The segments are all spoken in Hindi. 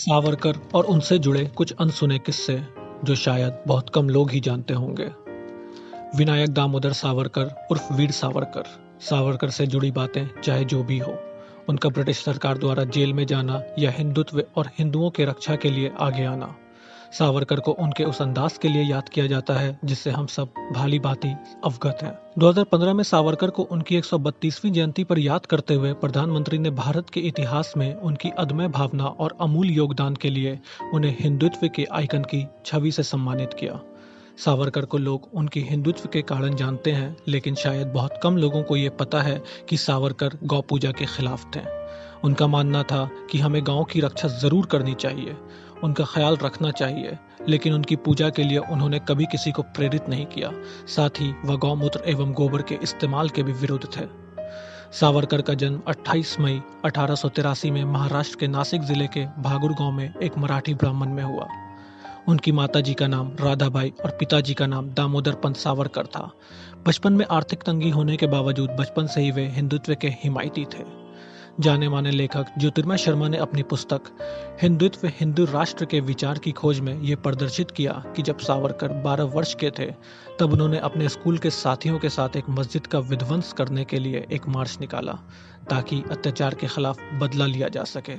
सावरकर और उनसे जुड़े कुछ अनसुने किस्से जो शायद बहुत कम लोग ही जानते होंगे। विनायक दामोदर सावरकर उर्फ वीर सावरकर। सावरकर से जुड़ी बातें चाहे जो भी हो, उनका ब्रिटिश सरकार द्वारा जेल में जाना या हिंदुत्व और हिंदुओं के रक्षा के लिए आगे आना, सावरकर को उनके उस अंदाज के लिए याद किया जाता है जिससे हम सब भाली भांति अवगत हैं। 2015 में सावरकर को उनकी 132वीं जयंती पर याद करते हुए प्रधानमंत्री ने भारत के इतिहास में उनकी अदम्य भावना और अमूल्य योगदान के लिए उन्हें हिंदुत्व के आइकन की छवि से सम्मानित किया। सावरकर को लोग उनकी हिंदुत्व के कारण जानते हैं, लेकिन शायद बहुत कम लोगों को ये पता है कि सावरकर गौ पूजा के खिलाफ थे। उनका मानना था कि हमें गांव की रक्षा जरूर करनी चाहिए, उनका ख्याल रखना चाहिए, लेकिन उनकी पूजा के लिए उन्होंने कभी किसी को प्रेरित नहीं किया। साथ ही वह गौमूत्र एवं गोबर के इस्तेमाल के भी विरुद्ध थे। सावरकर का जन्म 28 मई 1883 में महाराष्ट्र के नासिक जिले के भागुर गांव में एक मराठी ब्राह्मण में हुआ। उनकी माताजी का नाम राधाबाई और पिताजी का नाम दामोदर पंत सावरकर था। बचपन में आर्थिक तंगी होने के बावजूद बचपन से ही वे हिंदुत्व के हिमायती थे। जाने माने लेखक ज्योतिर्मय शर्मा ने अपनी पुस्तक हिंदुत्व हिंदू राष्ट्र के विचार की खोज में ये प्रदर्शित किया कि जब सावरकर 12 वर्ष के थे तब उन्होंने अपने स्कूल के साथियों के साथ एक मस्जिद का विध्वंस करने के लिए एक मार्च निकाला ताकि अत्याचार के खिलाफ बदला लिया जा सके।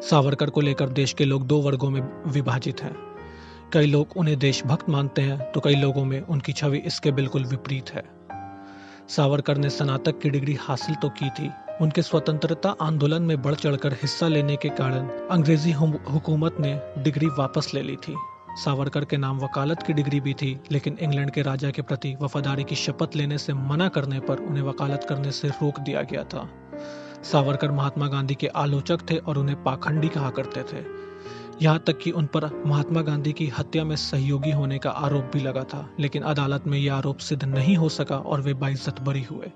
सावरकर को लेकर देश के लोग दो वर्गों में विभाजित हैं। कई लोग उन्हें देशभक्त मानते हैं तो कई लोगों में उनकी छवि इसके बिल्कुल विपरीत है। सावरकर ने स्नातक की डिग्री हासिल तो की थी, उनके स्वतंत्रता आंदोलन में बढ़ चढ़कर हिस्सा लेने के कारण अंग्रेजी हुकूमत ने डिग्री वापस ले ली थी। सावरकर के नाम वकालत की डिग्री भी थी, लेकिन इंग्लैंड के राजा के प्रति वफादारी की शपथ लेने से मना करने पर उन्हें वकालत करने से रोक दिया गया था। सावरकर महात्मा गांधी के आलोचक थे और उन्हें पाखंडी कहा करते थे। यहाँ तक कि उन पर महात्मा गांधी की हत्या में सहयोगी होने का आरोप भी लगा था, लेकिन अदालत में यह आरोप सिद्ध नहीं हो सका और वे बाइज्जत बरी हुए।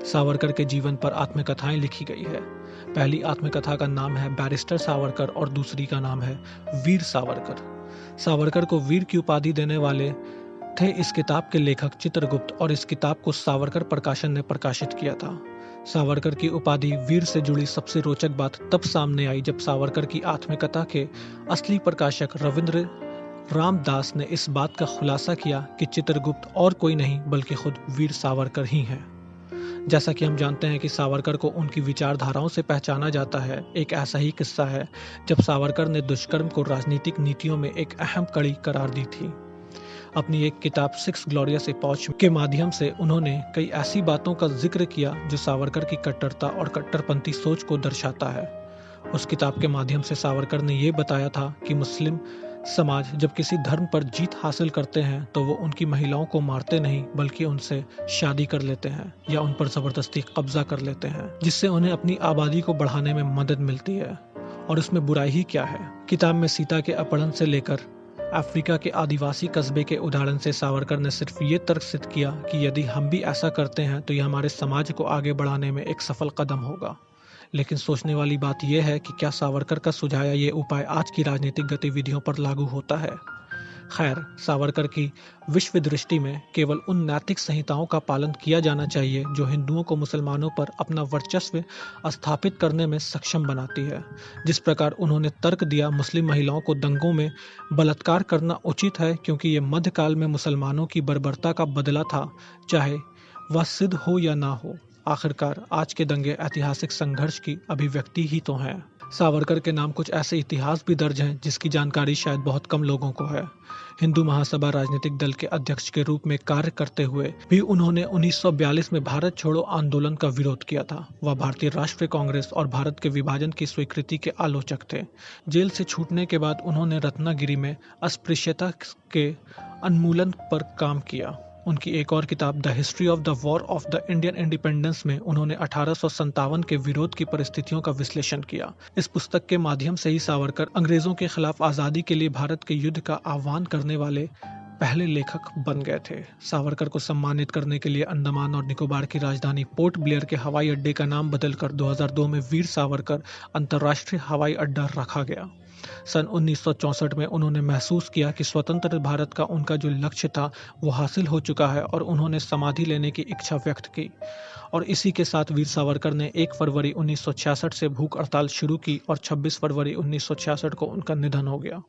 सावरकर के जीवन पर आत्मकथाएं लिखी गई है। पहली आत्मकथा का नाम है बैरिस्टर सावरकर और दूसरी का नाम है वीर सावरकर। सावरकर को वीर की उपाधि देने वाले थे इस किताब के लेखक चित्रगुप्त और इस किताब को सावरकर प्रकाशन ने प्रकाशित किया था। सावरकर की उपाधि वीर से जुड़ी सबसे रोचक बात तब सामने आई जब सावरकर की आत्मकथा के असली प्रकाशक रविंद्र रामदास ने इस बात का खुलासा किया कि चित्रगुप्त और कोई नहीं बल्कि खुद वीर सावरकर ही हैं। जैसा कि हम जानते हैं कि सावरकर को उनकी विचारधाराओं से पहचाना जाता है, एक ऐसा ही किस्सा है जब सावरकर ने दुष्कर्म को राजनीतिक नीतियों में एक अहम कड़ी करार दी थी। अपनी एक किताब सिक्स ग्लोरियस एपॉच के माध्यम से उन्होंने कई ऐसी बातों का जिक्र किया जो सावरकर की कट्टरता और कट्टरपंथी सोच को दर्शाता है। उस किताब के माध्यम से सावरकर ने यह बताया था कि मुस्लिम समाज जब किसी धर्म पर जीत हासिल करते हैं तो वो उनकी महिलाओं को मारते नहीं बल्कि उनसे शादी कर लेते हैं या उन पर जबरदस्ती कब्जा कर लेते हैं, जिससे उन्हें अपनी आबादी को बढ़ाने में मदद मिलती है। और उसमें बुराई ही क्या है। किताब में सीता के अपहरण से लेकर अफ्रीका के आदिवासी कस्बे के उदाहरण से सावरकर ने सिर्फ ये तर्क सिद्ध किया कि यदि हम भी ऐसा करते हैं तो यह हमारे समाज को आगे बढ़ाने में एक सफल कदम होगा। लेकिन सोचने वाली बात यह है कि क्या सावरकर का सुझाया ये उपाय आज की राजनीतिक गतिविधियों पर लागू होता है। खैर, सावरकर की विश्व दृष्टि में केवल उन नैतिक संहिताओं का पालन किया जाना चाहिए जो हिंदुओं को मुसलमानों पर अपना वर्चस्व स्थापित करने में सक्षम बनाती है। जिस प्रकार उन्होंने तर्क दिया मुस्लिम महिलाओं को दंगों में बलात्कार करना उचित है क्योंकि ये मध्यकाल में मुसलमानों की बर्बरता का बदला था, चाहे वह सिद्ध हो या ना हो। आखिरकार आज के दंगे ऐतिहासिक संघर्ष की अभिव्यक्ति ही तो हैं। सावरकर के नाम कुछ ऐसे इतिहास भी दर्ज हैं जिसकी जानकारी शायद बहुत कम लोगों को है। हिंदू महासभा राजनीतिक दल के अध्यक्ष के रूप में कार्य करते हुए भी उन्होंने 1942 में भारत छोड़ो आंदोलन का विरोध किया था। वह भारतीय राष्ट्रीय कांग्रेस और भारत के विभाजन की स्वीकृति के आलोचक थे। जेल से छूटने के बाद उन्होंने रत्नागिरी में अस्पृश्यता के उन्मूलन पर काम किया। उनकी एक और किताब the history of the war of the Indian independence में उन्होंने 1857 के विरोध की परिस्थितियों का विश्लेषण किया। इस पुस्तक के माध्यम से ही सावरकर अंग्रेजों के खिलाफ आज़ादी के लिए भारत के युद्ध का आह्वान करने वाले पहले लेखक बन गए थे। सावरकर को सम्मानित करने के लिए अंडमान और निकोबार की राजधानी पोर्ट ब्लेयर के हवाई अड्डे का नाम बदलकर 2002 में वीर सावरकर अंतर्राष्ट्रीय हवाई अड्डा रखा गया। सन 1964 में उन्होंने महसूस किया कि स्वतंत्र भारत का उनका जो लक्ष्य था वो हासिल हो चुका है और उन्होंने समाधि लेने की इच्छा व्यक्त की। और इसी के साथ वीर सावरकर ने 1 फरवरी 1966 से भूख हड़ताल शुरू की और 26 फरवरी 1966 को उनका निधन हो गया।